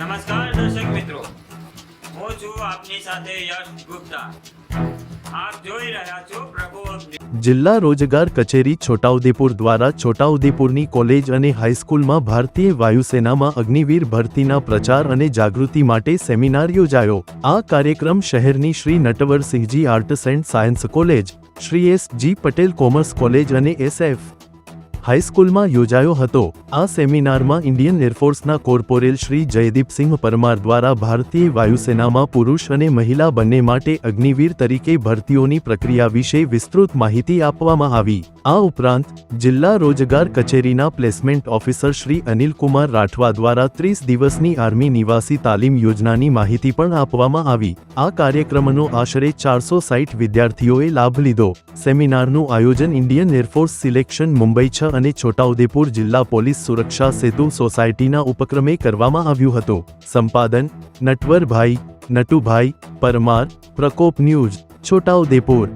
નમસ્કાર દર્શક મિત્રો, હું છું આપની સાથે યશ ગુપ્તા. આપ જોઈ રહ્યા છો પ્રબોધ. જિલ્લા રોજગાર કચેરી છોટાઉદેપુર દ્વારા છોટાઉદેપુરની કોલેજ અને હાઈસ્કૂલમાં ભારતીય વાયુસેનામાં અગ્નિવીર ભરતીના પ્રચાર અને જાગૃતિ માટે સેમિનાર યોજાયો. આ કાર્યક્રમ શહેરની Shri Natwarsinhji arts and science college, Shri S G. Patel commerce college અને એસ.એફ. હાઈસ્કૂલમાં યોજાયો હતો. આ સેમિનારમાં ઇન્ડિયન એરફોર્સના કોર્પોરેલ શ્રી જયદીપસિંહ પરમાર દ્વારા ભારતીય વાયુસેનામાં પુરુષ અને મહિલા બંને માટે અગ્નિવીર તરીકે ભરતીઓની પ્રક્રિયા વિશે વિસ્તૃત માહિતી આપવામાં આવી. આ ઉપરાંત જિલ્લા રોજગાર કચેરીના પ્લેસમેન્ટ ઓફિસર શ્રી અનિલકુમાર રાઠવા દ્વારા 30 દિવસની આર્મી નિવાસી તાલીમ યોજનાની માહિતી પણ આપવામાં આવી. આ કાર્યક્રમનો આશરે 460 વિદ્યાર્થીઓએ લાભ લીધો. સેમિનારનું આયોજન ઇન્ડિયન એરફોર્સ સિલેક્શન મુંબઈ 6 અને છોટાઉદેપુર જિલ્લા પોલીસ સુરક્ષા સેતુ સોસાયટીના ઉપક્રમે કરવામાં આવ્યું હતું. સંપાદન નટવરભાઈ નટુભાઈ પરમાર, પ્રકોપ ન્યૂઝ, છોટાઉદેપુર.